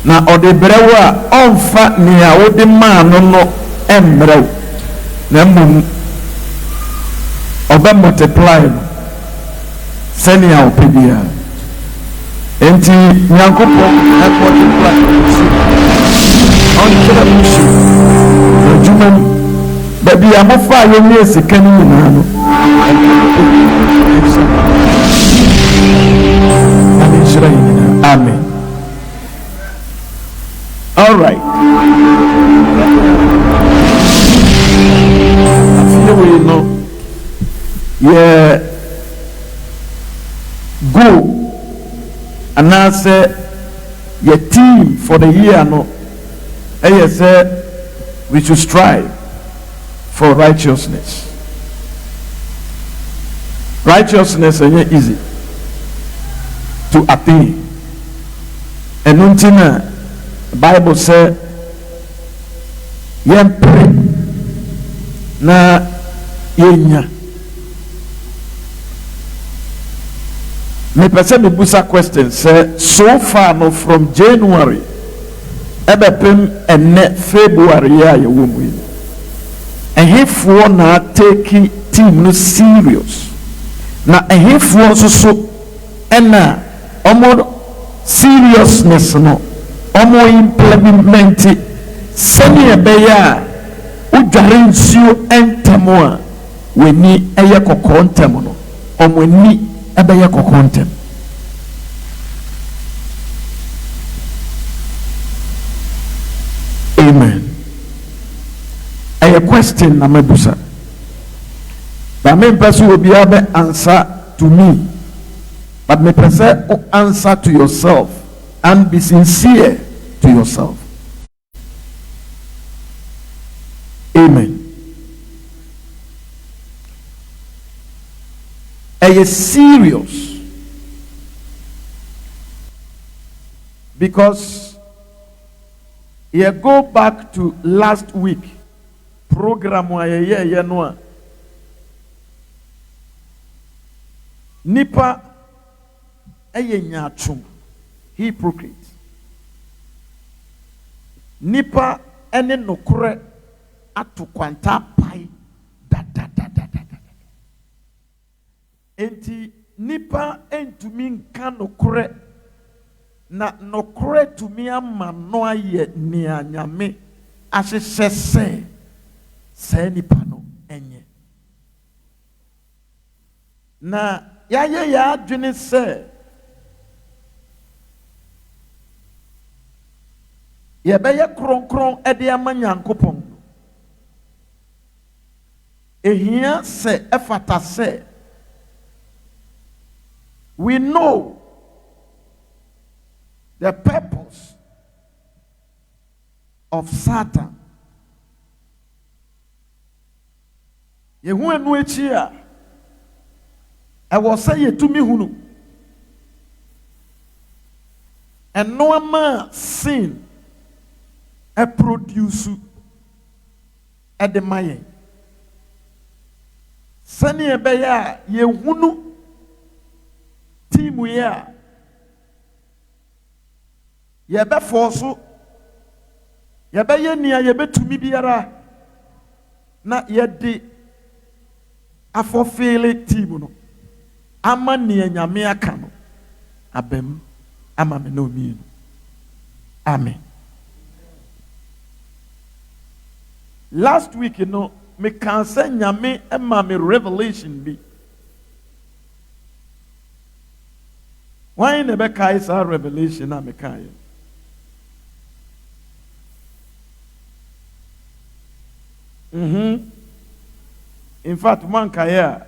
na ɔde brɛwo a ɔmfa nea wode maa no ɛmbrɛw na mmom ɔbɛ multiply no sɛnea ɔpɛ biara enti nyankopɔn multiply ɔnkyerɛ mu hye adwuma mu baabi a mofa a yɛmmie sika no nyinaa no amenhyira yɛ nyinaa amen. All right. We know, yeah, go and now say your team for the year. No, and you say we should strive for righteousness. Righteousness is easy to attain, and until the Bible says, "Yem pray na yenya." Me pese me busa question say so far no from January ebepem ene February ya ye wo mu yi. Ehefo na take team no serious. Na ehefo so ena omo seriousness no omo implement sani ebeya udware nsuo entemo a weni eye kokko ntemo no omo ni ebeye kokko ntem. Amen. A question na mebusa ba me person obi abe answer to me, but me person answer to yourself and be sincere to yourself. Amen. Are you serious? Because you go back to last week program where you know nipa eye nyachum hypocrite nipa ene nokore atu kwanta pai da enti nipa entumi nka nokore na nokore tumi ama no aye ni anyame ahyehye se nipa no enye na yaye ya adwene se yebeye kronkron ede ama Nyankopɔn ehia se efata se we know the purpose of Satan. Yehu enu echi a ewo say yetumi hunu eno ama sin e produce e de maye sani ebe ya yehunu timu ya yebe forso yebe ye nia yebe tumi biara na yedi afofele timu no ama nia nyame aka no abem ama me no mi no. Amen. Last week you know me can say nyame ema me revelation be why never kai sa revelation na me kai. In fact, man kaya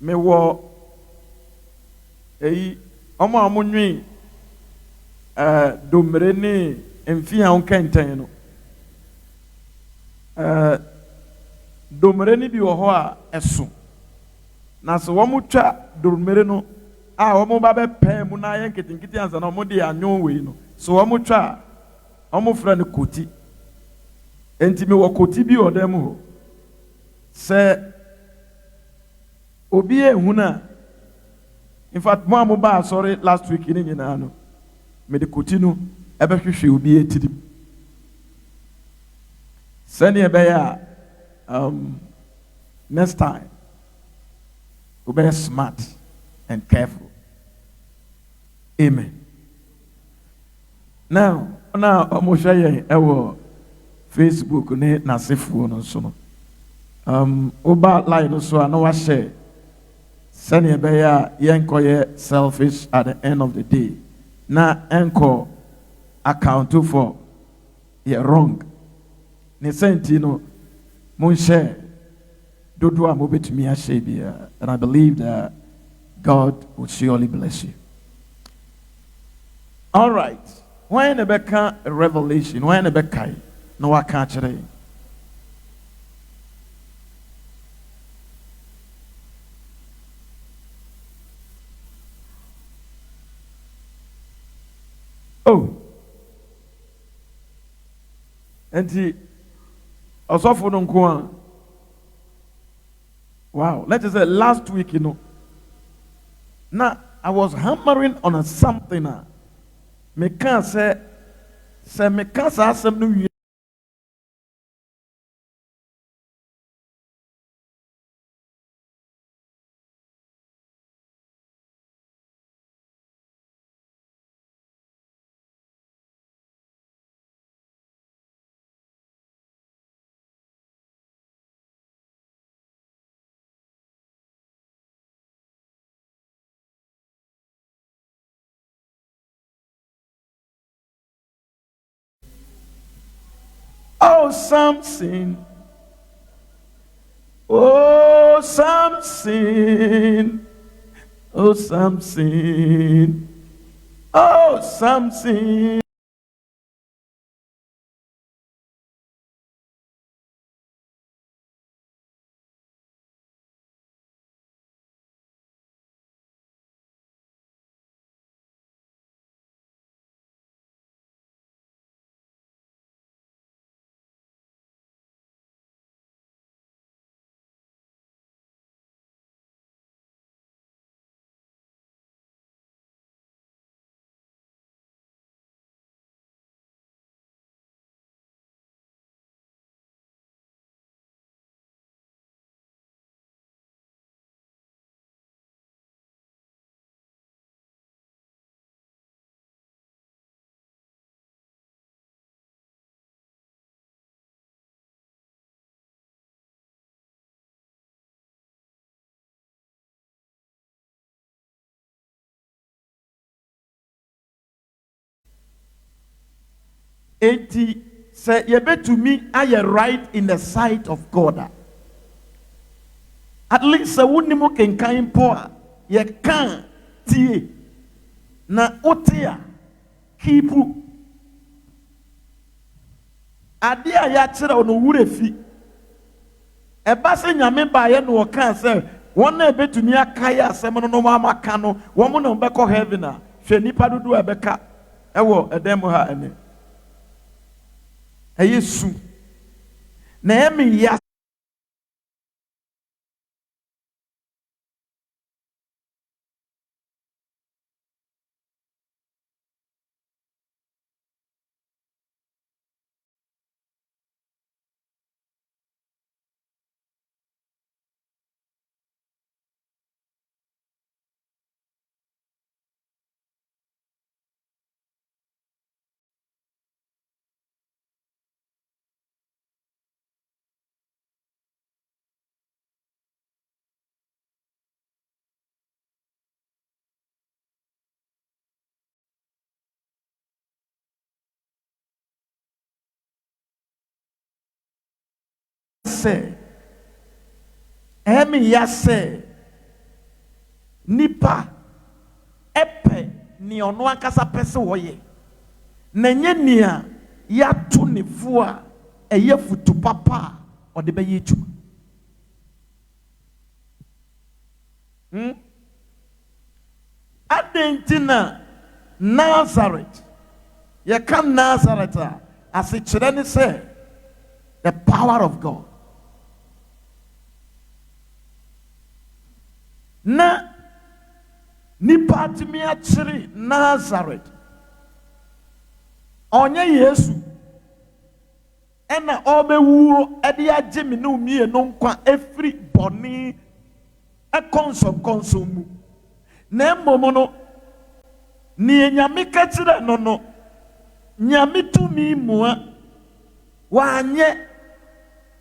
me wo omo amunwi domre ni emfi an kenten no domre ni bi wo ho a eso na so wo mutwa domre no a wo mo ba be pem mu na ye nketinkiti ansa na mo de anyon we no so wo mutwa wo mo fra ne koti enti me wo koti bi odem ho se obi ehuna. In fact mo ba sorry last week ni nyina no me de kotinu ebe hwehwe obi etiri sani ebe ya next time we be smart and careful. Amen. Now omo hweye ewo Facebook ne nasefuo no so no oba line so ana wa share sani ebe ya yenkoye selfish at the end of the day na enko account for you're wrong ne senti no mon share dodo a mobetumi a share bia, and I believe that God will surely bless you. All right, when the beka revelation, when the beka no wa ka kire oh enti osofo no nko a wow, let us say last week, now I was hammering on something. Me can say me can say something. Oh, something. Oh, something. Oh, something. Oh, something. Say you bet to me are you right in the sight of God. At least a wunimu can kind poor ye can tie na otia kipu ade a ya kire ono wurefi eba se nyame ba ye no kan se won na betumi aka ya asem no no amaka no wo mo no beko heaven a hwe nipa dodo ebeka ewo edem ha ene eyesu na emi ya say emi ya say nipa epe ni ono akasa pese woye na nye nia ya to ne fu a eye futu papa o de be yetu adentina Nazareth ye kan Nazareth as it children say the power of God na nipa timi achiri Nazareth onye Yesu ena obewu ede agye me no mie no nkwa efiri boni konsom mu na mmom no ni nyame ka kire no no nyame tumi mua wanye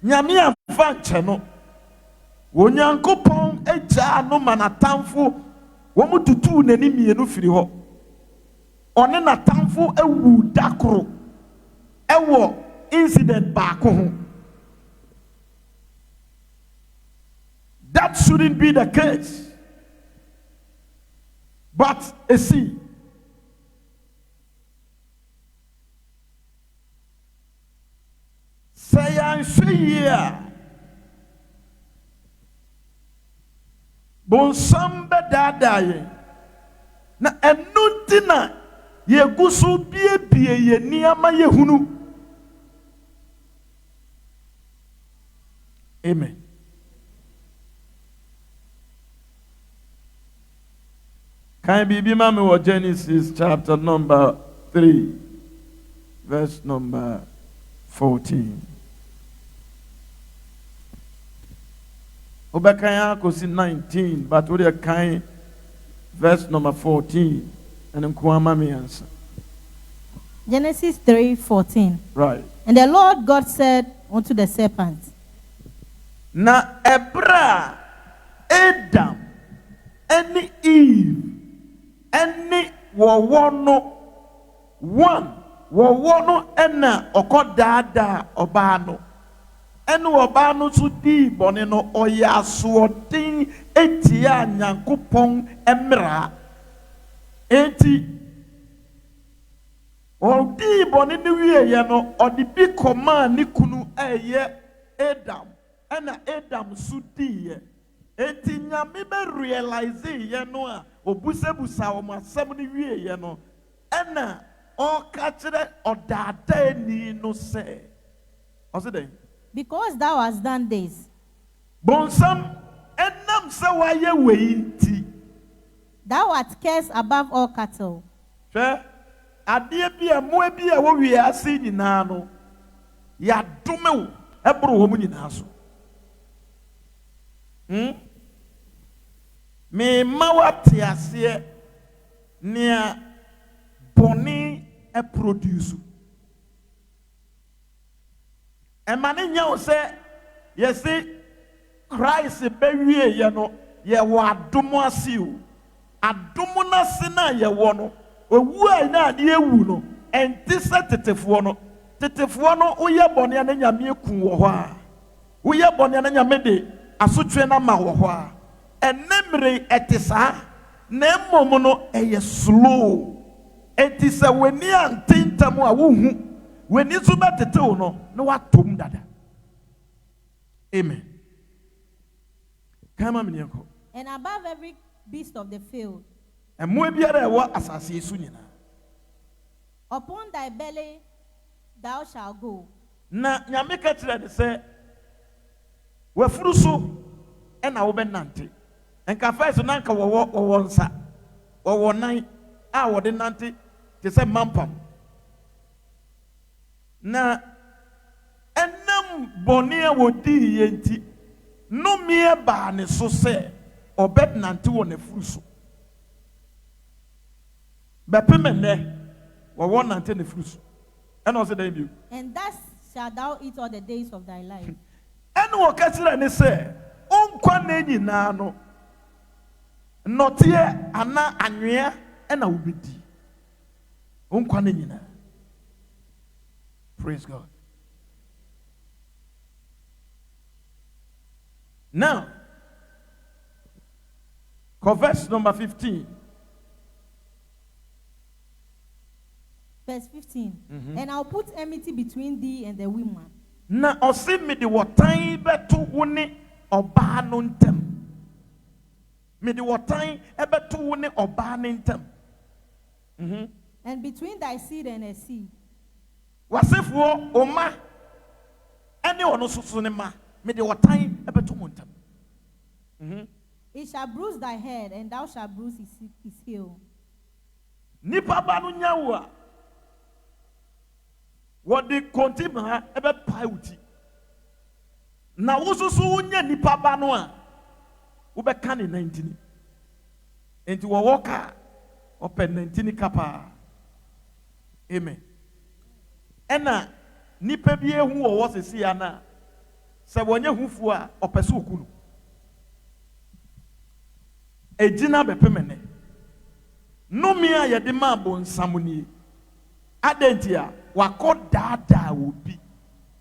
nyame amfa nche no wonyankopɔn agya no manatamfo wo mututu nani mienu firi hɔ ɔne natamfo awu dakoro ɛwɔ incident baako ho. That shouldn't be the case. But see, say I'm here. Bonsam bedadaye na enuntina ye gusu bie ye niama ye hunu. Amen. Can be mami wa Genesis chapter number 3 verse number 14. Obekaya kosi 19 but we are kind verse number 14 and nkuama me answer. Genesis 3:14. Right. And the Lord God said unto the serpent, Na ebra Adam any Eve any wowono one wowono ena okodada obano ene obano so di bone no oya soodin etia nyankopon emra enti odi bone ni wieye no odi bi command ni kunu eye Adam ena Adam so di ye enti nyame be realize ye no a obusebusa o masem ni wieye no ena o ka kire odada ni no se o se den because thou hast done this, bonsam enam se waye weinti thou art cursed above all cattle, hwe ade bia mo bia wo wie ase nyina no ya domewo ebro wo mu nyina so me mawati ase nia boni e produce e mane nya se yesi Christ be wie ye no ye wo adomo ase o adomo na se na ye wo no owu a na de ewu no enti se tetefo no oye boni na nyame eku wo ho a oye boni na nyame de asotwe na ma wo ho a enemre etisa na mmom no eye slow etisa weni antintam a wo hu weni so betetew no na watom dada. Amen. Kama mniako and above every beast of the field, emo biara ewo asase esu nyina upon thy belly thou shalt go, na nyame ka kire de se wafuru so ena wo benante enka first na nka wo nsa wo nan a wo de nante te se mampam na enam boni a wo di yenti no mie ba ne so se obed nante wo na furu so bepemene wo nante na furu so ena o se dan bi and thus shalt thou eat all the days of thy life. ena wo ka kire ne se onkwa na nyina no notie ana anwea ena wo bedi onkwa na nyina. Praise God. Now, verse number 15. Verse 15. And I'll put enmity between thee and the woman. Na osi me de wotan beto woni oba no ntem. Me de wotan ebeto woni oba no ntem. And between thy seed and her seed. Wasefo oma ene ono susu ne ma me de wotan ebeto mo ntem. It shall bruise thy head and thou shalt bruise his heel. Nipa ba no nyawo a What the contima ever piety. Now also so nipa banoa. Ube can in 19. Into a walker open 19 kappa. Amen. Ena nipa bie hu o wose si ana. Se wonye hufu a opeso okunu. Ejina bepemene. No me a yede ma bon samuni. Adentia wako dada obi.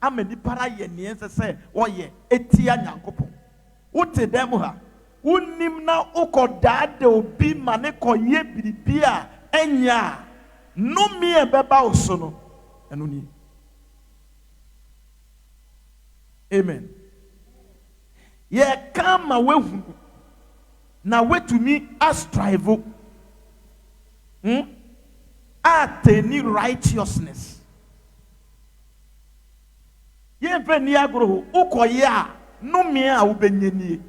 Ameni para ye niense se oye etia nyankopon. Wote dem ha. Unim na uko dada obi mane ko ye biribia enya. No me e beba osono. Eno ni. Amen. Ye kama wehu na wetumi astrive ateni righteousness. Ye veni agro ukoye a no me a ubenyenie.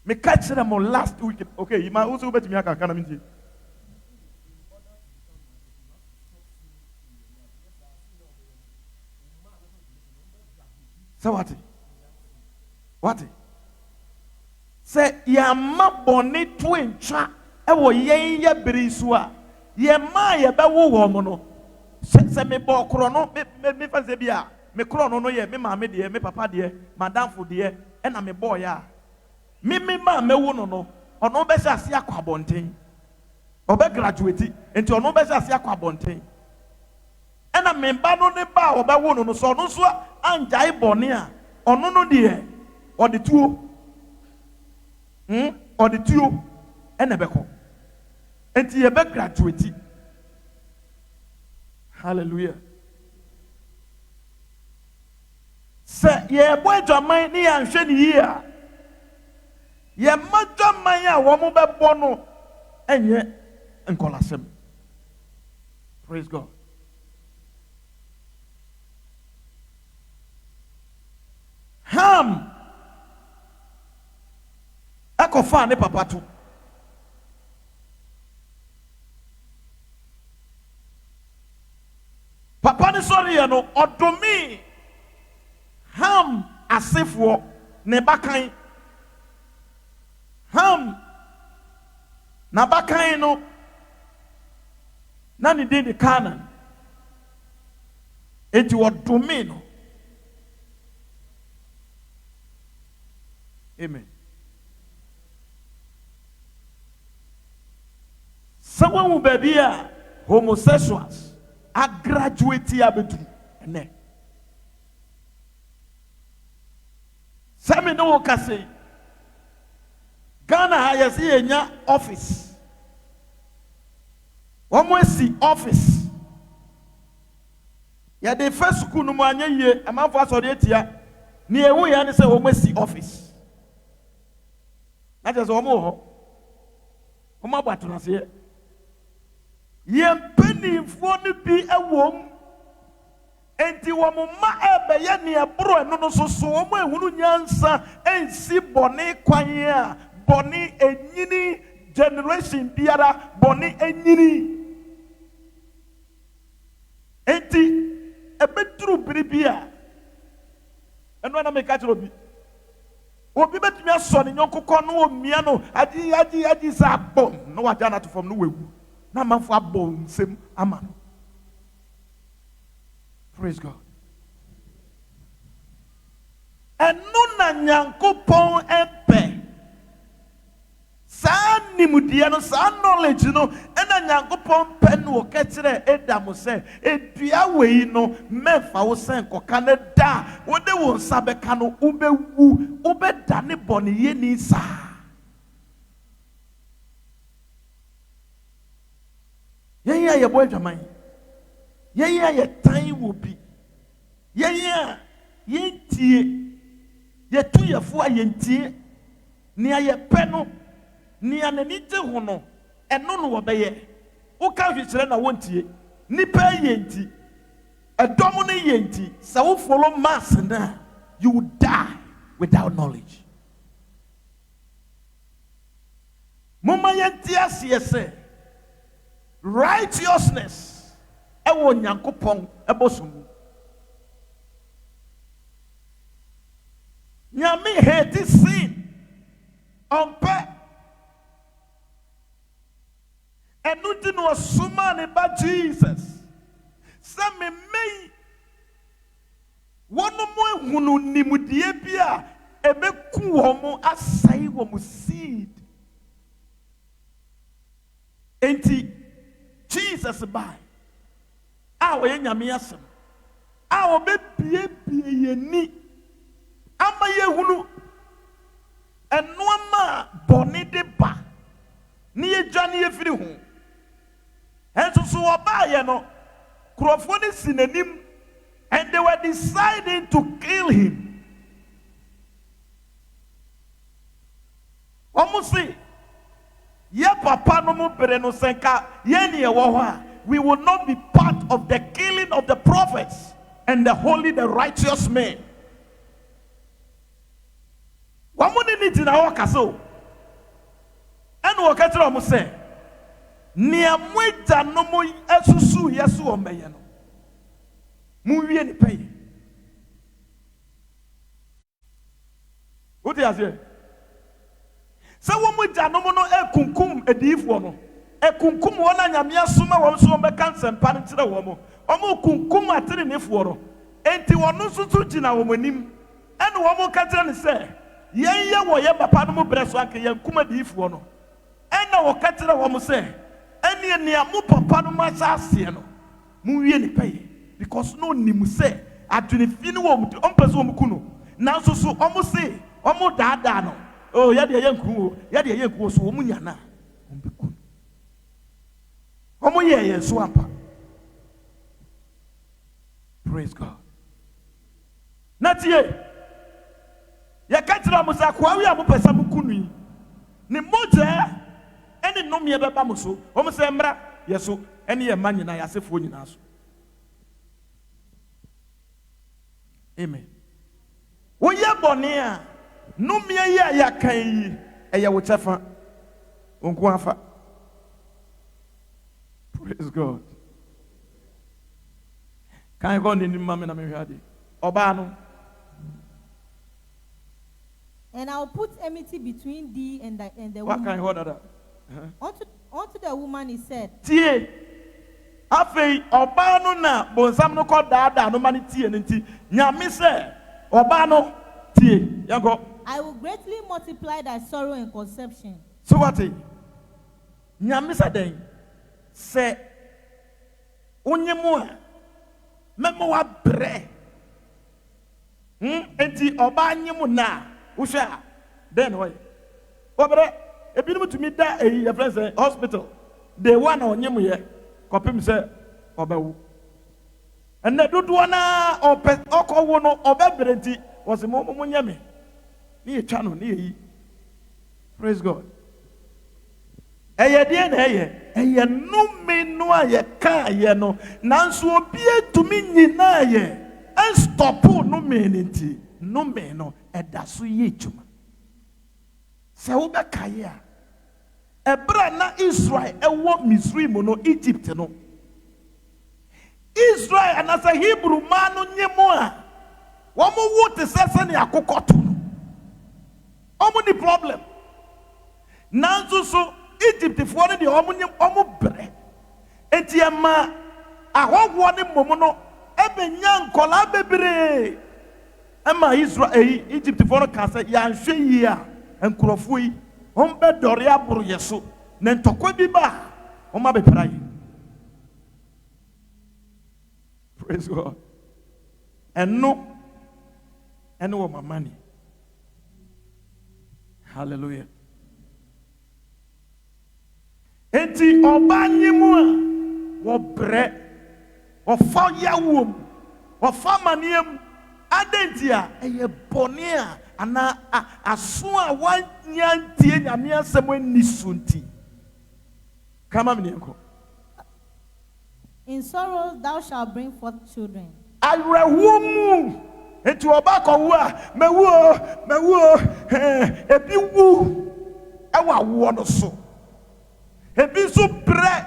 Me catch them on last week. Okay, you might also bet me aka kana minti. So what? What? Say ya ma boni twincha e wo yen ya birisu a ye ma ye be wo wo mo no se me bo kro no me fa se bia me kro no no ye me ma me de me papa de madam fo de e na me boy ya me ma me wo no no ono be se ase akwa bonten obe graduate enti ono be se ase akwa bonten e na me ba no ne ba obe wo no no so no so anjai boni a ono no de o de tuo or the two and a beco. And ye be graduate. Hallelujah. Say ye boy to my knee and shed here. Ye mother maya woman be bono and ye and call us him. Praise God. Ham. Ako fa ne papa tu. Papa ni sorry ya no odomi Ham asefo ne bakan. Ham na bakan no na ni din de Canaan. Enti odomi no. Amen. Someone will be here, homosexuals are graduate here between. Some no one can say Ghana has a office. Almost see office. Yeah, the first school no man ye a man for us here. Near we and say almost see office. That is almost. Oma batuna say. Yem penny for the be a womb. Enti woman ma ebe ye ni abro no so omo ehunu nyansa ensi boni kwanya boni enyini generation biara boni enyini enti ebeturu biribia eno na me ka tro bi obi betumi aso ne nyonkokọ no omia no agi sa bom no waja na to from no wewu na manfo abom nsem ama no. Praise God. And no nyankopon epe. Sa nimudie no sa knowledge no ena nyankopon pen wo ketire Adam se edua wei no mefa wo sen koka ne da wo de wo nsa beka no ubewu ubeda ne bone ye ni sa. Ye boy jaman. Ye time will be. Ye yentie. Ye tu ye fo yentie. Ni ye peno. Ni anenite hono. Eno no obeye. Wo ka hwekere na wontie. Ni pe yenti. Edomo ne yenti. Sa wo follow mass na, you will die without knowledge. Mama yenti asiyese. Righteousness. ɛwɔ Nyankopɔn ɛbɔsom. Nyame hate sin ɔmpɛ ɛno di no ɔsoma ne ba Jesus sɛ memei wɔn mo ehunu nimdeɛ bi a ebeku wɔn mo asɛe wɔn mo seed. Enti Jesus by a wɔyɛ Nyame asɛm a wɔbɛbiebie yɛni ama yɛhunu ɛnoɔma a bɔne de ba ne yɛdwa ne yɛfiri ho. Ɛnso so wɔbaayɛ no kurɔfoɔ no si n'anim and they were deciding to kill him. Wɔn se yɛ papa no mu bere no sɛnka yɛn ne yɛwɔ hɔ a we will not be part of the killing of the prophets and the holy, the righteous men. Wɔn mo ne ne gyina hɔ kasa o ɛna wɔka kyerɛ wɔn sɛ nea mo agya no mo asusu yɛ so wɔn bɛyɛ no mo wie ne pɛyɛ. Wote aseɛ sɛ wɔn mo agya no mo no ekunkum adiifoɔ no ekunkum wɔn a Nyame asoma wɔn so wɔn bɛka nsɛmpa no kyerɛ wɔn mo wɔn kunkum atenenefoɔ no enti wɔn nso so gyina wɔn anim ɛna wɔn mo ka kyerɛ ne sɛ yɛn yɛ wɔ yɛ papa no mo brɛ so anka yɛn kum adiifoɔ no ɛna wɔka kyerɛ wɔn mo sɛ ɛne nea mo papa no mo ahyɛ aseɛ no mo wie ne pɛyɛ because no nim sɛ adwenefi no wɔ mo ti ɔmpɛ sɛ wɔn ku no nanso so wɔn se wɔn daadaa no oh yɛdeɛ yɛn ku o yɛdeɛ yɛn ku o so wɔn nya na wɔn bɛ ku no wɔn yɛ yɛn so ampa. Praise God. Na tie yɛka kyerɛ wɔn sɛ akoa wi a mo pɛ sɛ mo ku no yi ne mogya ɛne nnɔmeɛ bɛba mo so wɔn sɛ mmra yɛ so ɛne yɛ mma nyinaa yɛasefoɔ nyinaa so. Amen. Woyɛ bɔne a nnɔmeɛ yi a yɛaka yi ɛyɛ wo kyɛfa nko afa. Praise God. Kan kɔ n'anim ma me na mehwɛ ade ɔbaa no. And I'll put enmity between thee and the What woman. kind of order? Unto the woman he said. Tie. Afei ɔbaa no na bonsam no kɔ daadaa no ma ne tie ne nti Nyame sɛ ɔbaa no tie yɛnkɔ. I will greatly multiply thy sorrow and conception. So what? Nyame sɛ dɛn sɛ onye mu a mɛma wabrɛ enti ɔbaa nye mu na wohwɛ a dɛn na wɔyɛ wɔbrɛ ebinom tumi da eyi yɛfrɛ sɛ hospital de one a ɔnye mu yɛ kɔpem sɛ ɔbɛwo ɛnɛ dodoɔ na ɔpɛ ɔkɔwo no ɔbɛbrɛ nti wɔsɛ mo nyɛ me ne yɛtwa no ne yɛyi. Praise God. Ɛyɛ deɛ na ɛyɛ nnome no a yɛka yɛ no nanso obi etumi nyinaa yɛ ɛnstɔpo nnome no nti nnome no ɛda so yɛ adwuma. Sɛ wobɛka yɛ a ɛberɛ na Israel ɛwɔ Misraim no Egypt no Israel anasa Hebrew man no nye mu a wɔn wo te sɛ sɛnea akokɔ to no wɔn ni problem nanso so Egyptfoɔ no deɛ wɔn brɛ eti ɛma ahɔhoɔ ne mmom no ɛbɛnya nkɔlaa bebree ɛma Israel Egyptfoɔ no ka sɛ yɛanhwɛ yie a nkurɔfoɔ yi wɔn bɛdɔre aboro yɛ so na ntɔkwa bi ba wɔn abɛpra yi. Praise God. Ɛno wɔ mama ni. Hallelujah. Enti ɔbaa nye mu a wɔbrɛ wɔfa yawom wɔfa maniam adenti a ɛyɛ bɔne a ana aso a wanya ntie Nyame asɛm ani so nti kama me nenko. In sorrow thou shalt bring forth children. Awerɛhoɔ mu enti ɔbaa kɔwo a mawuo ebi wu ɛwɔ awoɔ no so ebi nso brɛ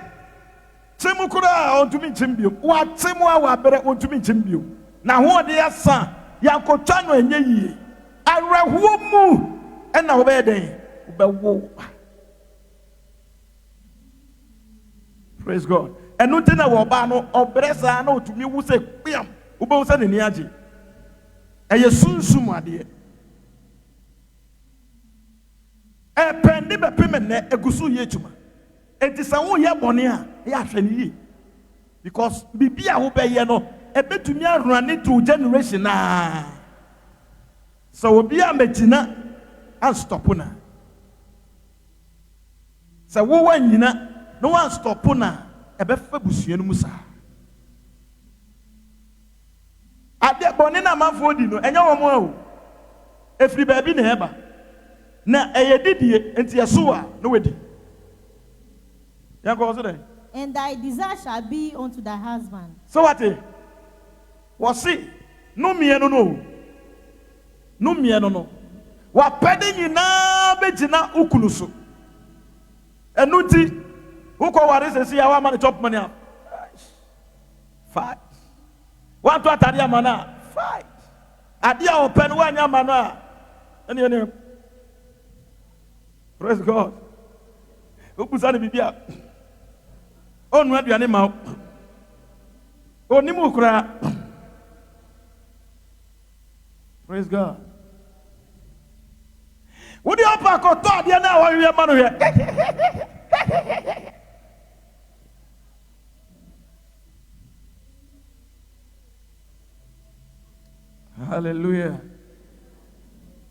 kyɛ Unsemu kura on to me chimbio. What semwa wa bere on to me chimbio. Na ho de asa ya kotwa no enye yie. Arehuo mu e na obe den obewo. Praise God. Enu ti na wo ba no obresa na otumi wu se kpiam. Ube wo se ne ni age. Eye sunsum ade. Pende be pemene egusu ye tuma. Enti sa wo ye bone a ya hwe ne yi. Because bibia wo be ye no ebetumi arune to generation na. So obi a megina an stop na. So wo wanyina no one stop na ebefa busua no musa. Ade bone na manfo di no enya wo mo o. Efri ba bi na eba. Na eyedidie enti yeso a no wedi. Yanko so dey. And thy desire shall be unto thy husband. So what? Wasi no mienu no. No mienu no. Wa pede nyina begina ukunu so. Enu ti uko ware sesi ya wa man chop money am. Fight. Want to atade amana. Fight. Adia open wa nya mana. Ene. Praise God. Obusa ne bibia. Onu aduane ma. Onimu kura. Praise God. Would you up a cotton? You know what you're man here. Hallelujah.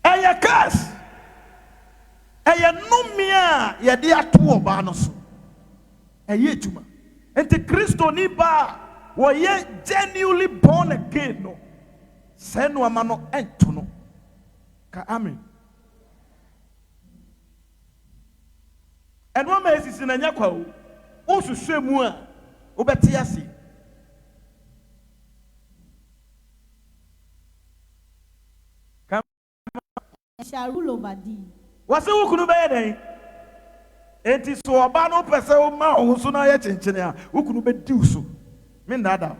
Aya curse. Aya numia ya dia tuo ba no so. Aya tuma. Enti Kristo ni ba wo ye genuinely born again no. Se no ama no ento no. Ka amen. And one man is in a nyakwa o susu mu a obeti ase. Shall rule over thee. Wase wo kunu be den. Enti so oba no pese o ma o so na ye chenchene a wo kunu be diu so. Me ndada.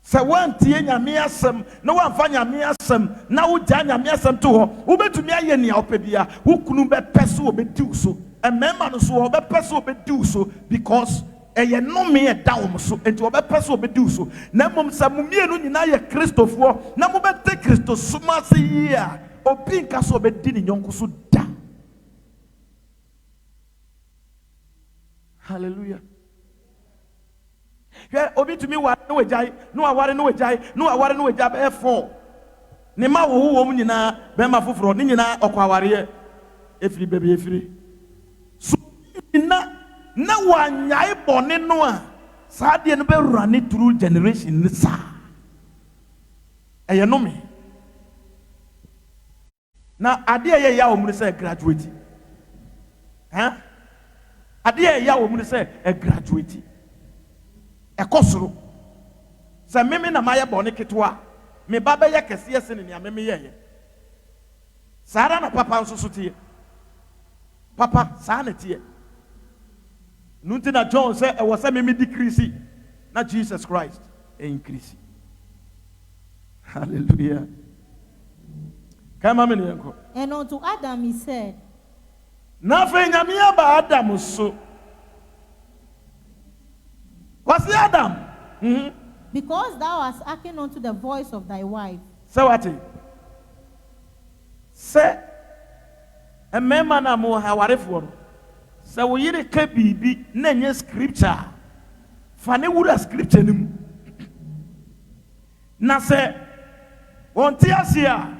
Se wantie nyame asem na wanfa nyame asem na wo gya nyame asem to ho wo betumi aye ne opebia wo kunu be pese o be diu so. Emema no so wo be pese o be diu so because eye no me e da wo so enti wo be pese o be diu so. Na mom sa mumienu nyina ye kristofo na mo be te kristo suma se yi a obi nka so be di ni nyonko so da. Hallelujah. Yeah, obi to me wa no wejai no aware no wejai no aware no wejai be 4 ne ma wo wo mu nyina be ma foforo ne nyina okwa aware efiri bebe efiri so na wanyai bone no a sa de no be run through generation ni sa eye no me na ade ye ya wo mu say graduate ade ye ya wo mu say a graduate ekosoro se meme na maye bone ketwa me baba ye kese yese ne meme ye sara na papa nso so tie papa sa na tie nunti na John say e was meme decrease na Jesus Christ increase. Hallelujah. Kama me ne enko. And unto Adam he said, na fe nyame aba Adam so. What's the Adam? Because thou hast hearkened unto the voice of thy wife. Say what? Say, a man na mo haware for. Say we yire ka bibi na nye scripture. Fane wura scripture nim. Na say won ti asia.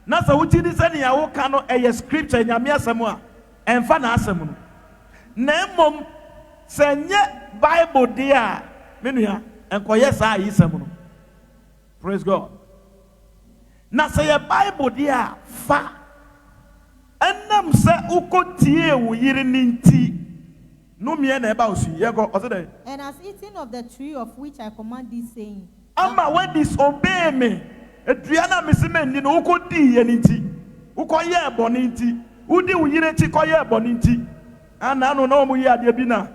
Na say wuti di se ne ya wo ka no eye scripture nyame asem a emfa na asem no. Na emom se nye Bible dia menua enkoye sa yisem no. Praise God. Na say Bible dia fa enam se ukotie wo yire ninti no me na eba osu ye go osede. And has eaten of the tree of which I command thee, saying, Ama when disobey me eduana meseme ni no ukodi ye ninti ukoye ebone nti udi wo yire ti koye ebone nti ana no na omu ye ade bi na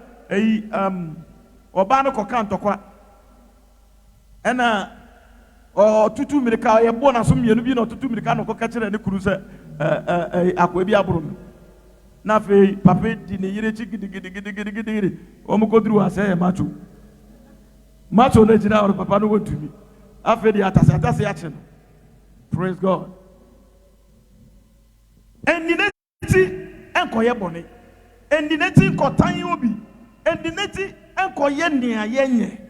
ɔbaa no kɔka ntɔkwa ɛna ɔtutu mmirika yɛbɔ na so mmienu bi na ɔtutu mmirika na ɔkɔka kyerɛ ne kuru sɛ akoa bi aboro no na afei papa di ne yere akyi gidigidigidi wɔn kɔduru hɔ asɛ yɛ macho no gyina hɔ papa no wɔntumi afei de atase akye no. Praise God. Endineti enkoye bone. Endineti nkotan obi. Endineti enkoye nea yenye.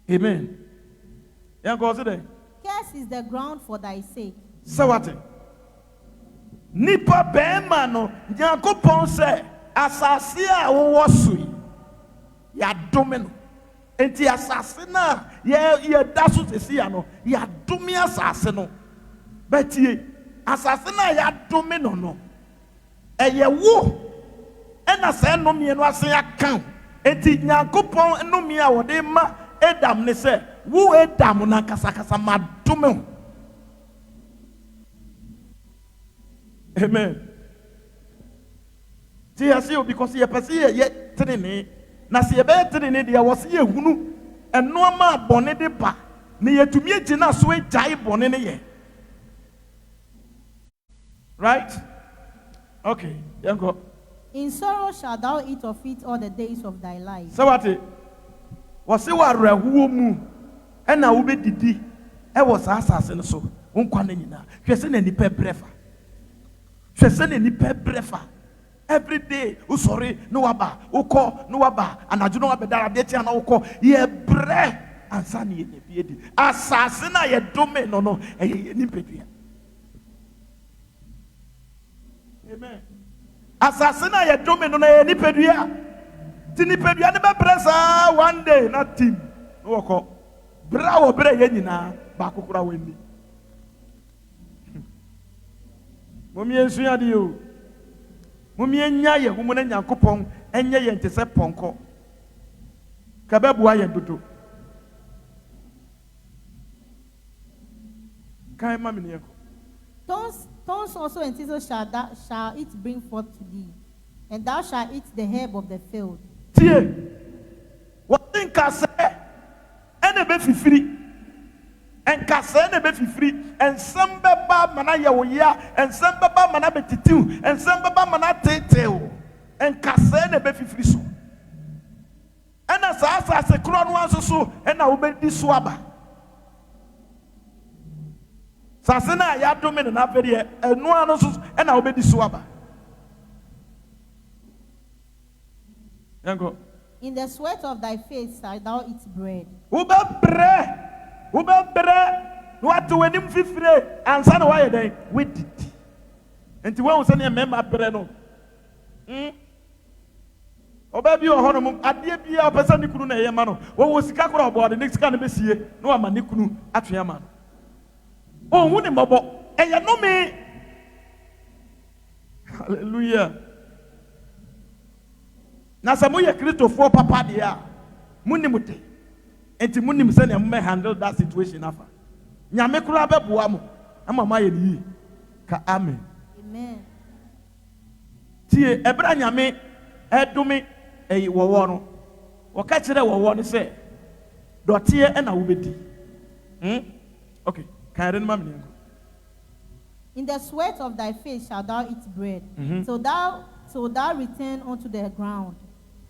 Amen. Yanko say there. Curse is the ground for thy sake. Say what? Nipa bema no Nyankopon say asase a wo sui ya domino. Enti asase na ye daso sesi ya no ya dumi asase no betie asase na ya dumi no eye wo ena se no me no ase akan enti Nyankopon no me a wode ma Adam ne se wo Adam na kasa ma dumi. Amen. See, because ye perceive ye training. Na se ebe training de was ye hunu eno ma bone de ba ne yetumi agina so agyae bone ne ye. Right? Okay, yanko. In sorrow shalt thou eat of it all the days of thy life. So what? Was se wa rahuo mu e na wo bedidi e wo sa asase no so wonkwa na nyina. Hwese na nipa brefa. Hwese na nipa brefa. Every day, sorry, no waba, uko, no waba, and I do not have a darabeti and uko, ye bre, and sunny in the piedi. Assassin, ye domain, no, a nipedia. Amen. Assassin, ye domain, no, a nipedia. Tinipedia, never press one day, not team. No, uko, bravo, bre, yenina, bakukura windy. Mummy and Suyadio. Mummy nya ye humu na Nyankopon enye ye ntese ponko kababua ye dodo kai mami ne yako Thorns also and thistles shall it bring forth to thee, and thou shalt eat the herb of the field. Tie what think I say ene be fifiri en kase ne be fifiri en sembe ba mana ye wo ya en sembe ba mana betitiu en sembe ba mana teteu en kase ne be fifiri so ena sa se kro no anso so ena wo be di so aba sase na ya dome na afede enu anu so ena wo be di so aba yango. In the sweat of thy face shalt thou eat bread. Ubebere what when him fifre and son why then we did. And to one send a member breno. Obabi or honor at the bia person nikunu na yamano. What was Kakura about the next kind of messie? No man nikunu at yaman. Oh, wouldn't mobo and ya know me. Hallelujah. Nasamuya Christo for papa dia Munimute. And to Munim send a man handle that situation after. Nyame kura beboa mo. Ama ma ye ni. Ka amen. Amen. Tie ebra nyame edome wowo no. Wo ka kire wowo no se dotie e na wo bedi. Okay, can I read my name? In the sweat of thy face shalt thou eat bread, so thou return unto the ground.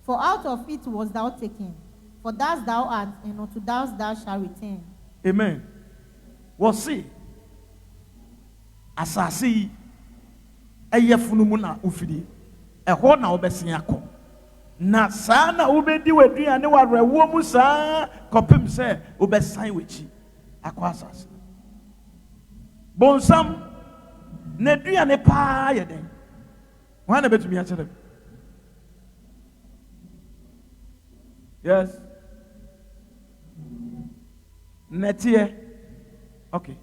For out of it was thou taken. For thus thou art, and unto thus thou shalt return. Amen. What see? Asasi eye funumu na ufidi. Eho na obesin akọ. Na saa na obedi waduane warewo mu saa kopim se obesan wechi. Akọ asasi. Bonsam na duane pa ye den. Wan na betumi a kire. Yes. Netie. Okay.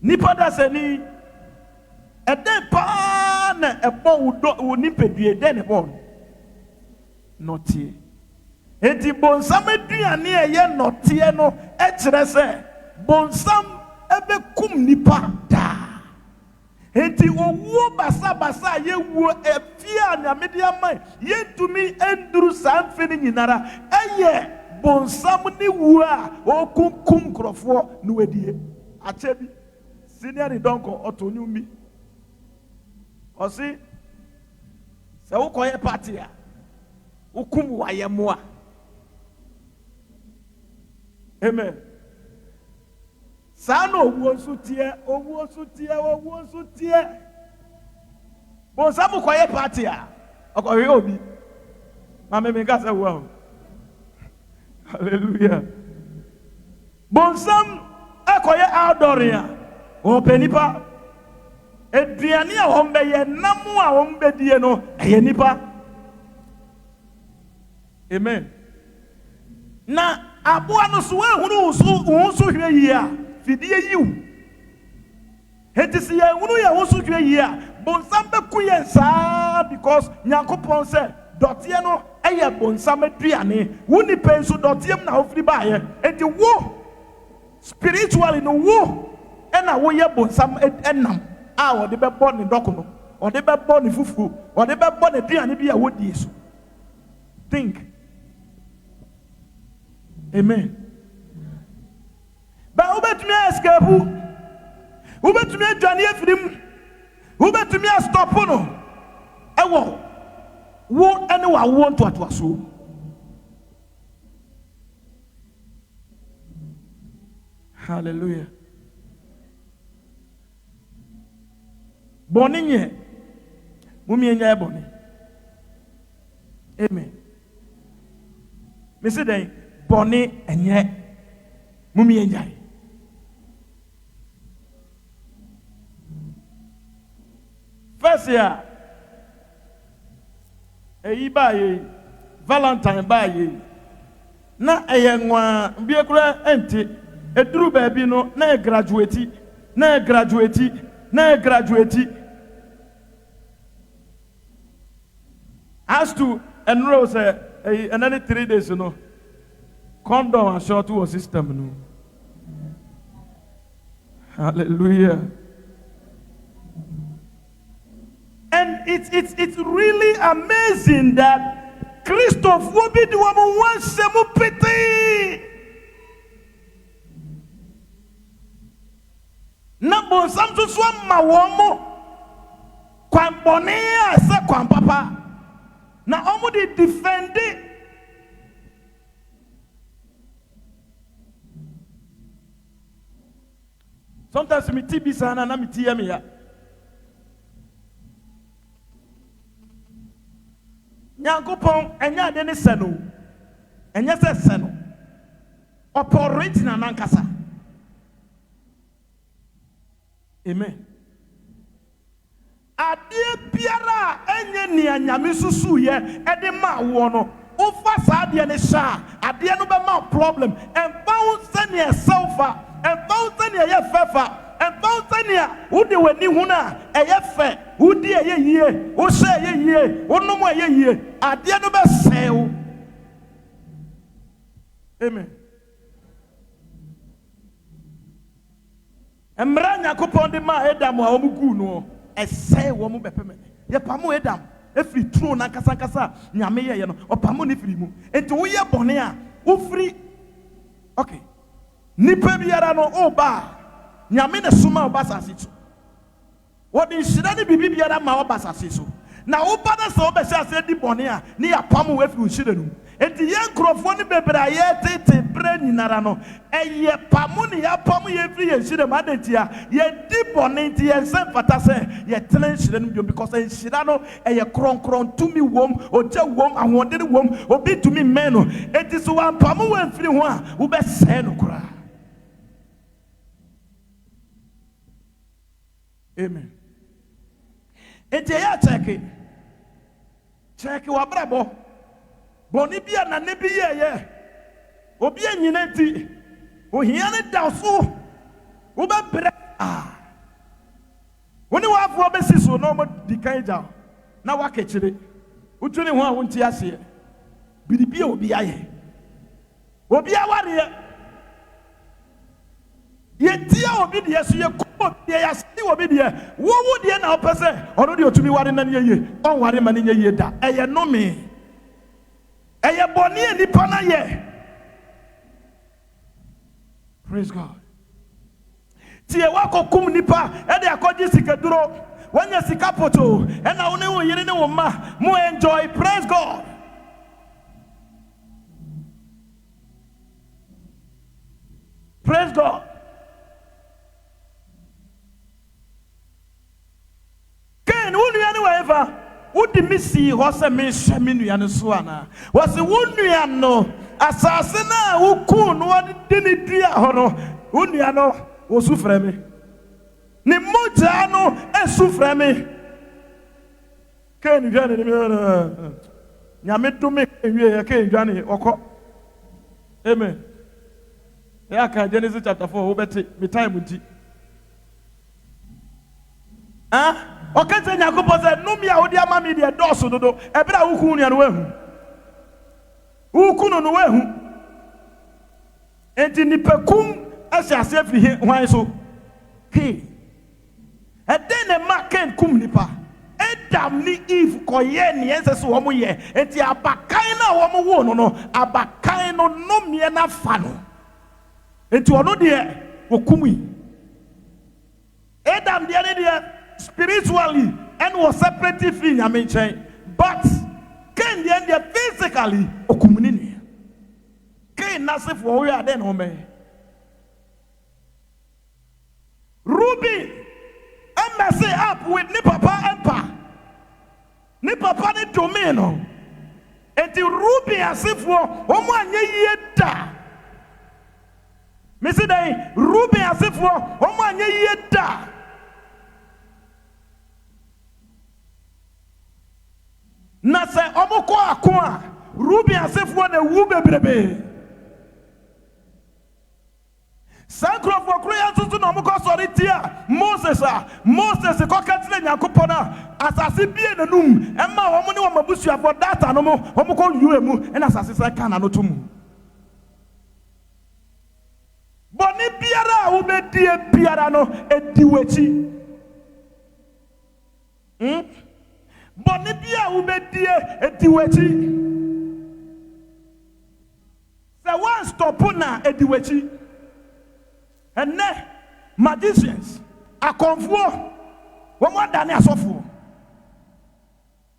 Nipa da se ni eden pa na ebo wo nipadue den ne bon. Notie. Enti bonsam aduane eye notie no e kire se bonsam ebe kum nipa da. enti owo basa ye wo efia na media man ye tumi enduru sanfe ni nyinara eye bonsam ni wu a okunkum krofo no wadie achebi senior donko otonyumi osi se wo koye party a ukum waye mo a amen Sano owo sutie bonsamu koye party a okoye obi mama me ka se wo hallelujah bonsam akoye outdooria o penipa eduane a hombe ye namu a hombe die no eye nipa amen na aboa no so ehunu so hwe yi a fidie yiw hetisi ye hunu ye wo so hwe yi a bonsam be ku ye saa because nyankopon se dotie no eye bonsam aduane woni penso dotiem na ofri baaye enti wo spiritually no wo ena wo ye bonsam enam a wo de be bo ne doko no wo de be bo ne fufu wo de be bo ne duane bi a wo die so think amen ba obetumi escape obetumi adwane afirim obetumi stop no ewo wo ene wa wo nto atoaso hallelujah boni nye mumi enya boni amen me say den boni enye mumi enya first year eyi baye Valentine baye na eyenwa biekura enti eduru baabi no na graduate as to enroll say another 3 days no condom and short was system no hallelujah and it's really amazing that Christophe will be the woman once semu pity na bonsam so ma womo kwan bone ase kwan papa na omo dey defend it. Sometimes me tibi sana na me tiya me ya Nyankopon enya de ne seno enya se seno operate na nankasa amen adie biara enye ni anyame susu ye ede ma wo no ofa sa adie ne sha adie no be ma problem and bound senior selfa and bound senior ye fefa and bound senior udi weni huna eye fe udi eye yie o se eye yie onomo eye yie adie no be sew amen Emra Nyakopon de ma Edam a omugu no ese wo mu bepeme ye pamo Edam efri tro na kasa nyame ye no opamo ne firi mu enti wo ye bone a wo firi okay nipa biara no oba nyame ne suma obasase so wo de hira ne bibi biara ma obasase so na wo ba na so obese ase di bone a ne ya pamo we firi hira no enti ye nkrofo ne bebra ye tete bre nyinara no eye pamo ne ya pamo ye firi ye hira ma detia ye di bone enti ye sen fata se ye telen hira no because en hira no eye kronkron tumi wom oja wom ahode wom obi tumi men no enti so wan pamo we firi ho a wo be se no kra amen enti ya check wa brabo boni bia na ne bi ye obi anyina ti ohia ne da so wo be bre woni wa afo be siso no mo dikan ja na wa kechire utuni ho a wonti ase bidibia obi aye obi aware ye tia obi de yeso ye ya si wo bi de wo de na opese ono de otumi ware na ne ye on ware ma ne ye da eye no me eye boni enipa na ye. Praise God. Tie wakokum nipa e de akoji sikaduro wanya sikapoto e na woni wo yire ne wo ma mo enjoy. Praise God. Praise God. Ken wonu ya ne whatever wodi misi ho se me hwe me nua ne so ana wose wonu no asase na wukun no wodi ne dua ho no wonu no wo sufre me ne moja no esufre me ken dwane ne me nyame dome wie ya ken dwane okọ. Amen. Ya ka Genesis chapter 4 wo beti me time nti okay, say Nyankopon say no me a wodi ama me de doso dodo e bra wukun nua no wahu wukun no wahu enti nipakum asiase fi hwan so ke eden ne ma ken kum nipa Adam ni Eve koye ne ense so wo mo ye enti abakan na wo mo wo no abakan no no me na fa no enti ono de wo kum yi Adam de ne de spiritually and was separate from Yamin, but Ken the end physically okumuni. Ken nasif for we are then home. Ruby, I mess up with ni papa empa. Ni papa ni domino. And the Ruby as if for omo ye da. Missy day, Ruby as if for omo ye da. Na se omoko akwa Ruby asefo na wu bebrebe Sankrofo kroya tutu na omoko sori tia Moses ko katile Nyankopon na asase bie nanum emma wo mo ne wo mabusu afo data no mo omoko yuwe mu na asase se kana no tomu boni biara wo bedie biara no ediwechi Boni bia ubedie ediwechi. Se one stop na ediwechi. Ene magicians akonfuo womo adane asofo.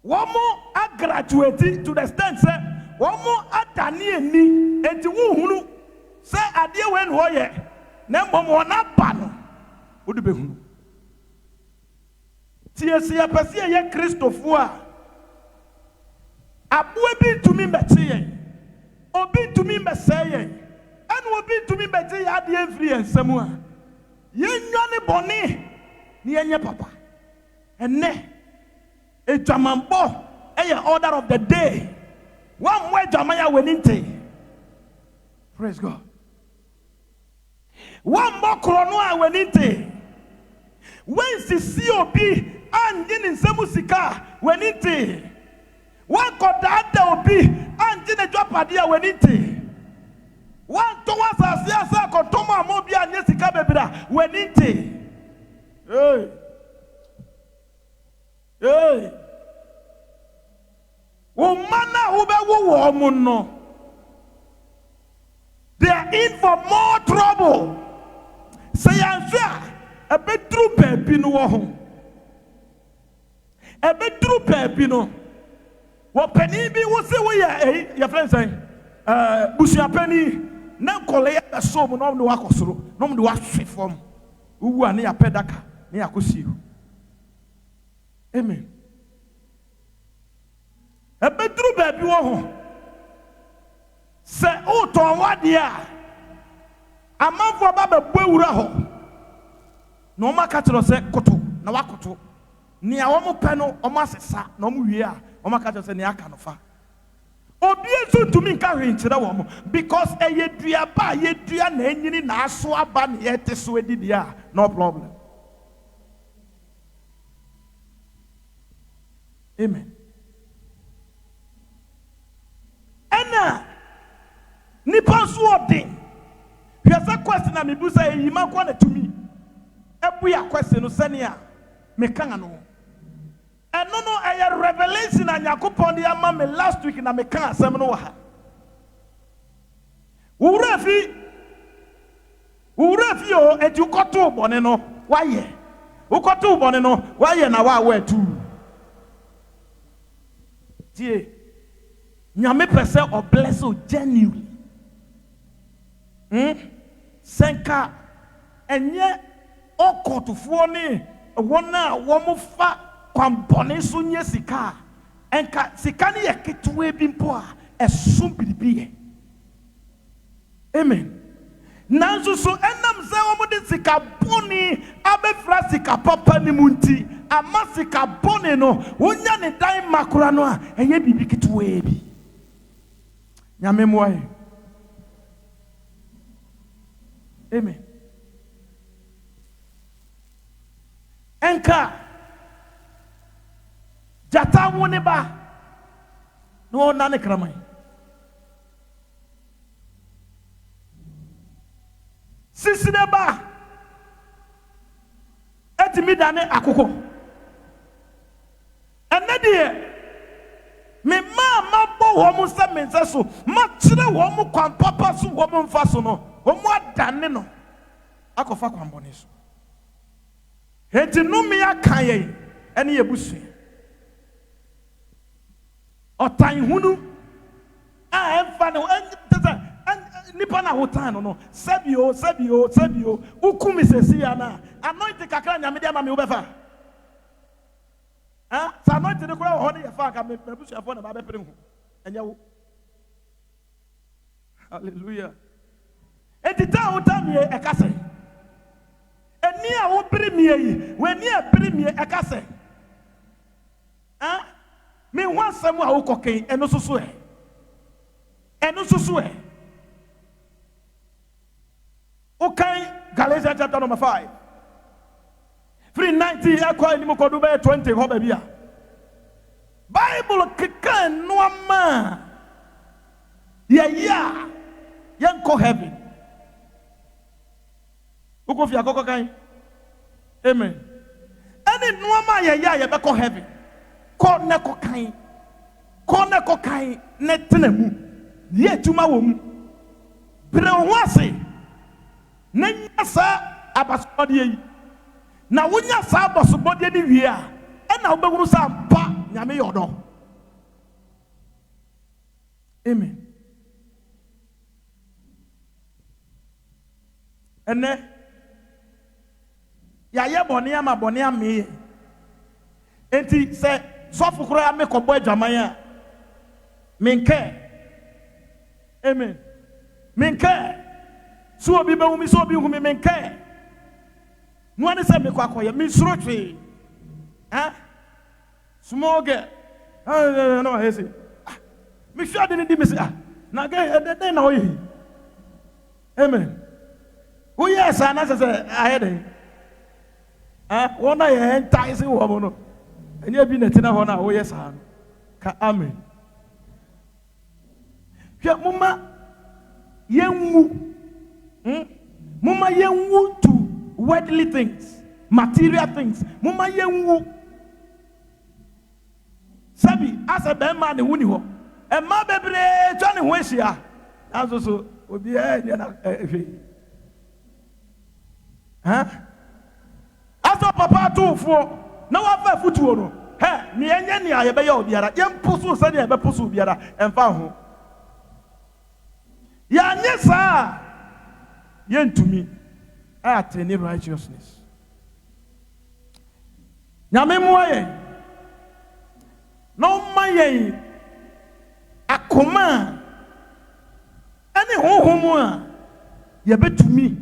Womo a graduate to the extent say womo adane eni enti wo hunu se ade we no ye na mbom wona ba no wo de behunu. Tiesi ya pesi ye Christophe a abue bi tumi mbeti obi tumi mbeseye enu obi tumi mbeti ya de enfri ensemu a ye nwane boni ni enye papa enne ejamambo eye order of the day one way jamaya weninte. Praise God. One more krono a weninte when si obi anjini nsemu sika weniti wakodada obi anjini jwapadia weniti wanto wasasiasa kotoma amobi anye sika bebira weniti umana ubewu womuno they are in for more trouble. Say answer a bedroom baby no wo a bedroom baby no. What penny be was say we are your friends saying Bushia penny na kole ya so mo no wakosoro no mo de wahwe fom uwu ani ya pedaka ne yakosiu. Amen. A bedroom baby wo ho say o ton wade a amanfo baba buewura ho no maka tro se koto na wakoto ni a wo mo pe no o masesa na o mo wie a o maka tro se ne aka no fa obi ezu tumi nka hwenkyere wo mo because eyedua ba yedua na enyini na aso aba na yete so edidi a no problem. Amen. Ena nipa so odin hwese question na mebusa eyima kwa na tumi buya question no senia me kan ano eno no a revelation na Yakobon de ama me last week na me kan asem no ha urafi o eju koto bone no waye ukoto bone no waye na wa tu tie nyame pese o bless o genuinely senka enye okotofo ni wona wo mo fa kwambone so nye sika enka sika ni yeketuwe bi mpo a esum bibiye amen nanso so enam se wo mo de sika boni abefra sika papa ni munti ama sika boni no wonya ne dan makora no a enye bibi ketuwe bi nyame moye amen enka jata woni ba no na ne kramai sisi ne ba etimi dane akoko enedie me ma bo wo mo se mense so ma kire wo mo kwan papa so wo mo mfa so no wo mo adane no akofa kwan bone so henti no me akan ye ene ye busu otan hunu a emfa no nipa na hotan no sabio ukumi sesi ya na anointing kakra nyame dia ma me obefa sa anointing ne kura ho ne ye fa ka me busu afo na ba be pere hu enye wo hallelujah etita hotan ye ekase eni a wo pere mie yi we ni a pere mie ekase me wan samu a wo koken eno susu okay, Galatians chapter number 5. 390 ekwa ni mokodu be 20 ho ba bia. Bible kikan no ma. Ya yanko heaven. Uko fi akoko kan. Amen. Any no ma ya be ko heaven. Ko ne ko kan ne tenamu. Ye tuma wo mu. Bre ho ase. Nenya sa abasobode yi na wonya sa abasobode ni wie a na wobeguru sa mpa nyame yodo amen ene ya ye bone ame enti se sofo kro ya me kobo adwaman a menke amen menke so obi be wumi so obi humi menke no ane se me kwakoye me suro twe small girl no hesi me sure de ndi me se na ga de na oyi amen who yes ana se ahede wona ye entice wo mo no enya bi na tina ho na wo yes ha ka amen hwe muma yenwu Mama yenwu to worldly things, material things. Mama yenwu. Sabi as a man ne wuni ho. E ma bebre twa ne ho ehia. Aso so obi e na efe. Aso papa tufo na wa fa futuo no. He ne enye ne aye be ya obiara. Ye mposo se ne be poso obiara emfa ho. Ya nye sa yentumi atene righteousness nyame moye no maye akoma ene honhomu a ye betumi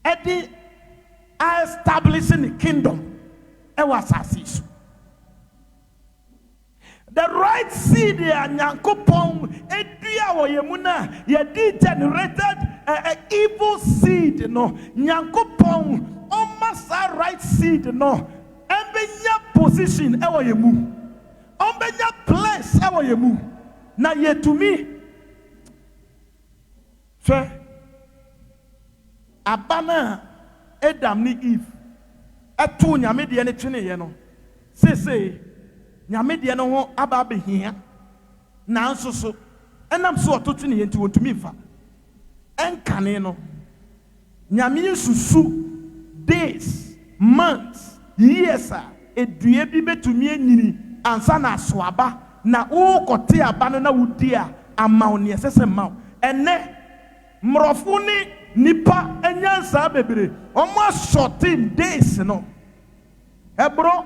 edi establishing the kingdom e was asase the right seed ya nyankopon edua wo yemuna ye degenerated evil seed no nyankopon omasa right seed no embenya position e wo yemu ombenya place e wo yemu na yetumi so abana Adam ni Eve eto nyame de ne twene ye no sese nyame de no ho aba behia na nso so enam so ototwene ye nti wontumi mfa enkane no nyame susu days months years edue bi betumi anyini ansa na asoaba na wo kote aba no na wudi a ama wo ne sese ma ene mrofo ni nipa enyansa bebre omo 14 days no ebro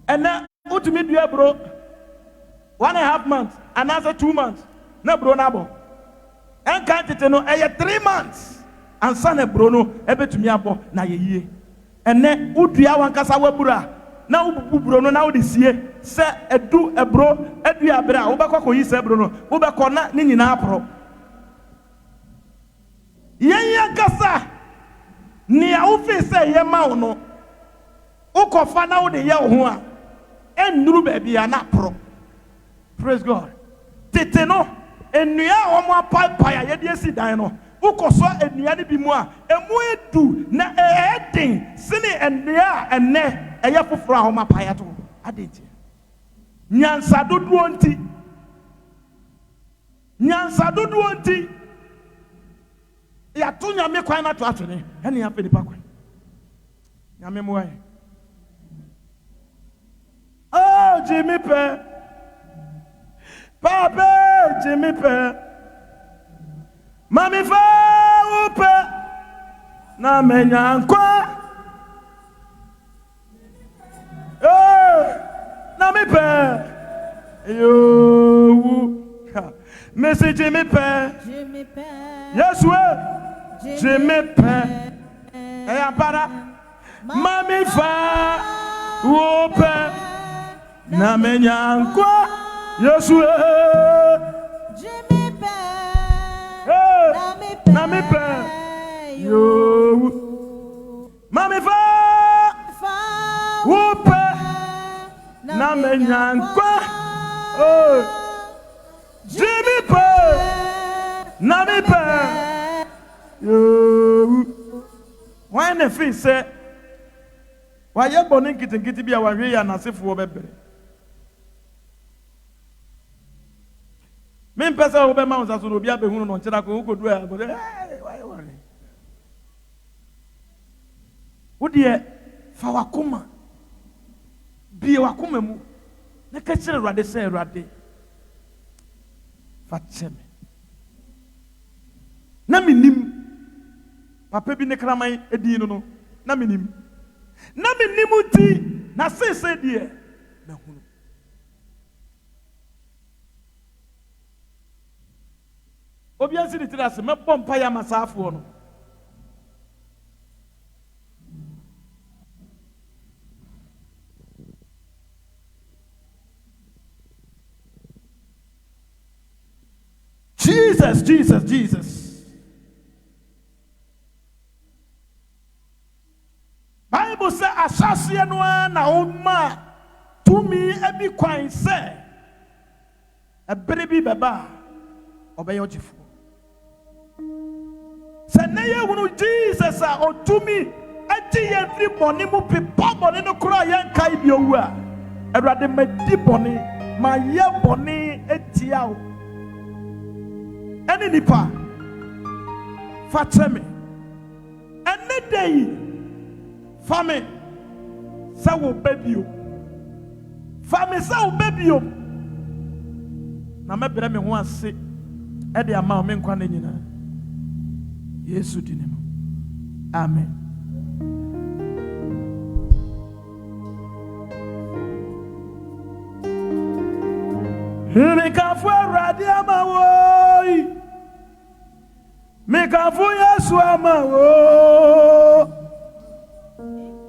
ene utumi dua bro 1.5 months another 2 months na bro na abo en kan tete no 3 months ansa na bro no ebetumi abo na yeyie ene udua wankasa wabura na ububu bro no na wo de sie se edu ebro adua bra wo bekọ yi se bro no wo bekọ na ni nyina apro yenya kasa ni a wo fe se ye ma wo no ukofa na wo de ye ho a enuru ba bia na apro. Praise God. Tete no enua wo mo apapa ya ye de si dan no ukoso enua ne bi mu a emu edu na eden sini enua enne eye foforo a wo mapaya to adenti nyansa dodo onti ya to nyame kwan na to atwene ene ya fe nipa kwan nyame mo aye oh Jimmy pe papa Jimmy pe mami fa upe na menyankwa na mi pe yo Messi Jimmy pe yes we Jimmy pe eya para mami fa upe na menyankwa yes we Jimmy pe na mi pe yo mami fa upe na menyankwa oh Jimmy pe na mi pe yo why na fi say why ye bonin kitinkiti bia wa hwe ya nasefo wo bebere men pesa wo be ma unsa so no bia be hunu no nkyira ko kodu a go why worry wo de fa wakoma bie wakoma mu na ka kire Awurade sɛ Awurade fa kyeme na minim papa bi ne kraman edi no na minim ti na sese die na hunu obi ansi ni tirase me bompa ya masafo no Jesus. Bible say asase no na oma tumi ebi kwan se ebere bi beba obeye ogifo se na ye wonu Jesus a otumi ati ye fri boni mu pipa boni no kura ye nkai bi owu a Awurade madi boni ma ye boni etia o eni nipa fateme ene day fame sa wo babio na mebere me ho ase e de ama o me nkwa na nyina Yesu dinimo amen. Mikafu Awurade ama wo mikafu Yesu ama wo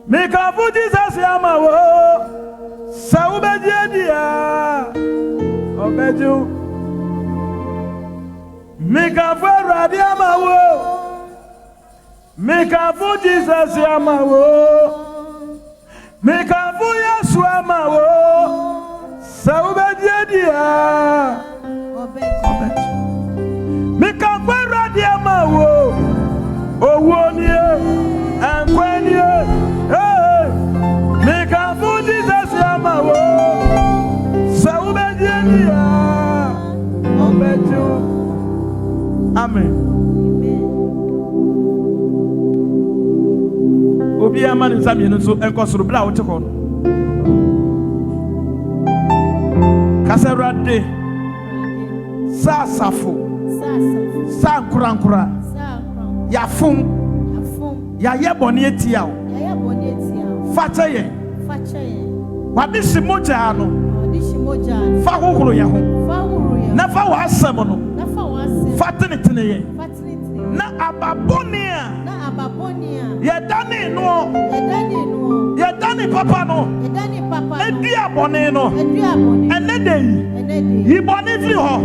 mikafu Jesus ama wo sa ubeje dia obeju mikafu Awurade ama wo mikafu Jesus ama wo mikafu Yesu ama wo Saubadia dia Mika Awurade ama wo owo ni Amen. Obi amani nsami no so enkosoro bla wo te ko no. Kasarade sasafo sankurankura yafum ya yeboni etia o fache ye wadi shimoja no fa hohoro ye ho na fa wa asem no fatenetene ye na ababonia yedani papa no edua bone no enedei iboni fi ho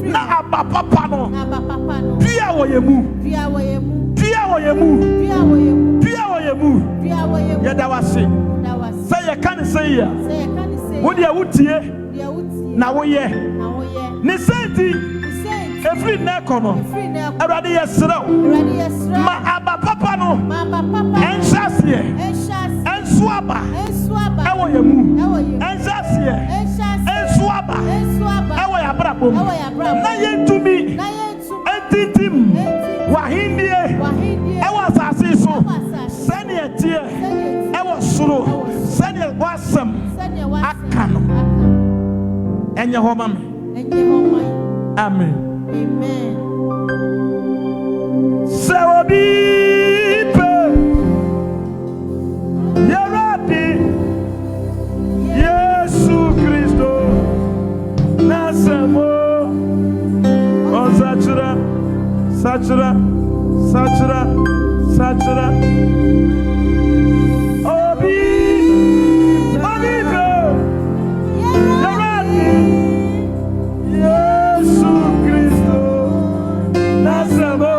na abapapa no dua wo yemu yeda wase say ye kan say ya wo de wutie na wo ye ne senti every nekono erade yesrew ma abapapa no enshase ensuaba ewo yemu enshase ensuaba ewo yabrabom na yentumi entitim wahindie ewo asase so sene etie ewo soro sene wasam akano enye ho mame amen. Amen. Sawabi pe Yaradi Yesu Kristo Nasamo on Sachura Obi pe Yaradi Yesu Kristo Nasamo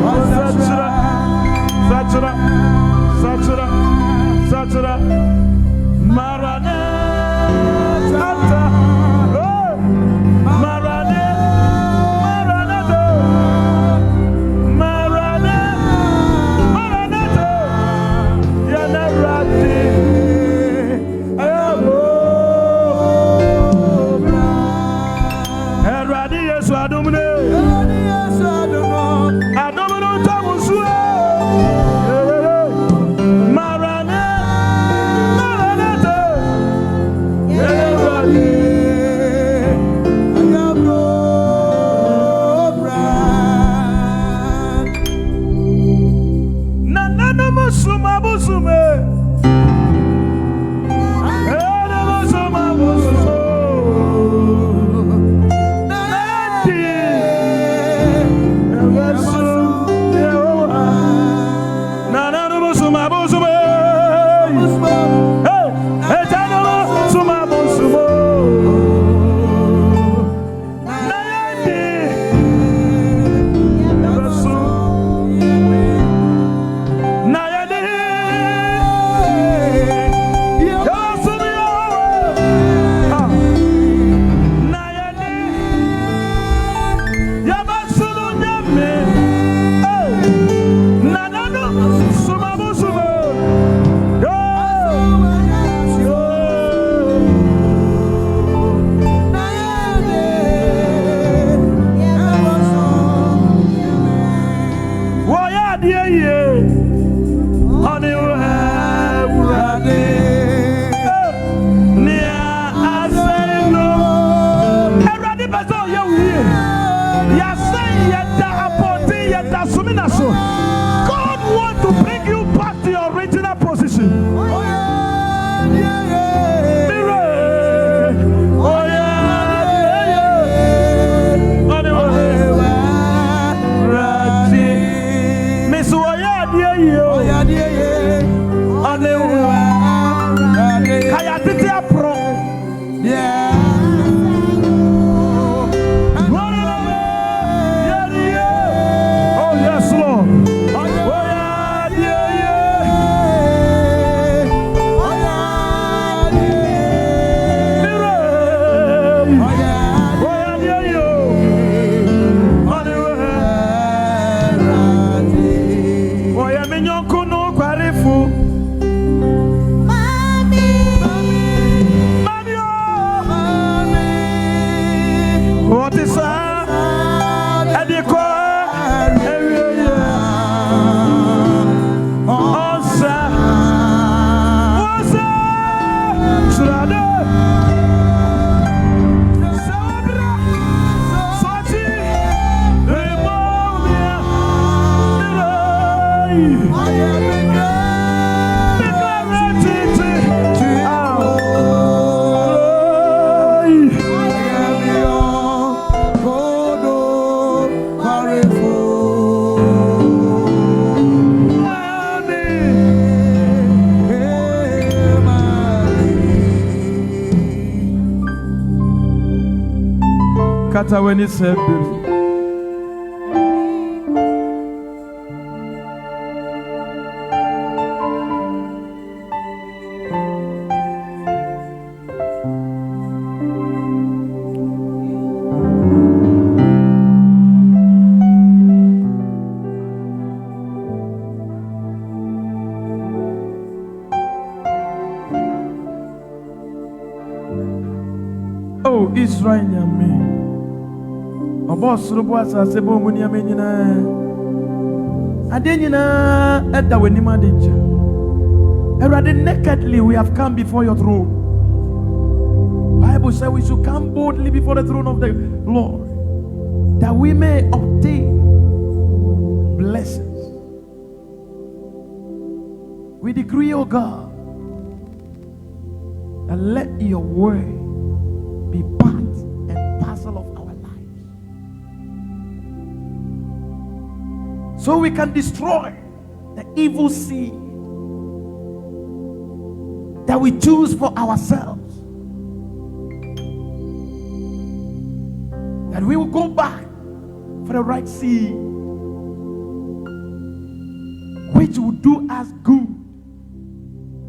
on Sachura Maranatha God wants to bring you back to your original position. Oh kata weni sebiri. Oh, Israel nyame. Obosoro bo asase bo mu niame nyina. Ade nyina eda w'anim ade ncha. Erade, nakedly we have come before your throne. Bible says we should come boldly before the throne of the Lord, that we may obtain blessings. We decree, O God, and let your word be part and parcel of our lives, so we can destroy the evil seed that we choose for ourselves, that we will go back for the right seed, which will do us good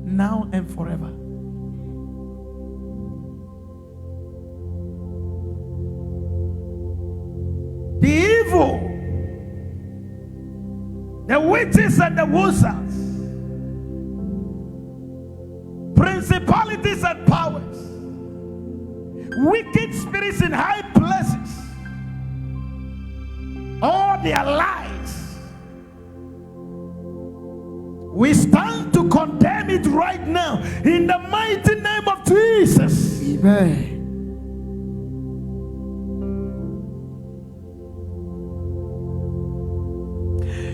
now and forever. The evil, the witches and the wizards, principalities and powers, wicked spirits in high places, all their lies, we stand to condemn it right now in the mighty name of Jesus. Amen.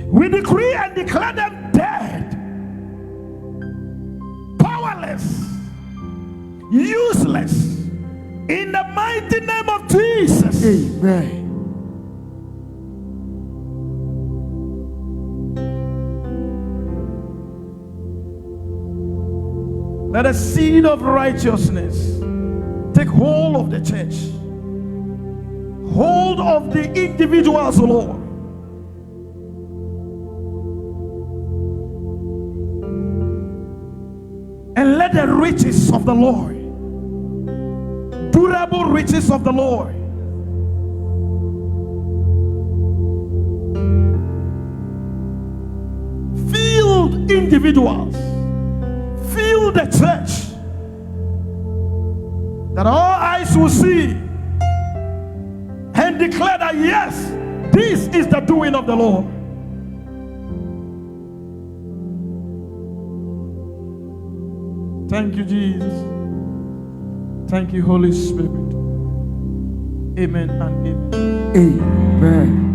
We decree and declare them dead, powerless, useless, in the mighty name of Jesus. Amen. Let the seed of righteousness take hold of the church, hold of the individuals, Lord. And let the riches of the Lord, durable riches of the Lord, filled individuals, fill the church, that all eyes will see and declare that yes, this is the doing of the Lord. Thank you, Jesus. Thank you, Holy Spirit. Amen and amen. Amen.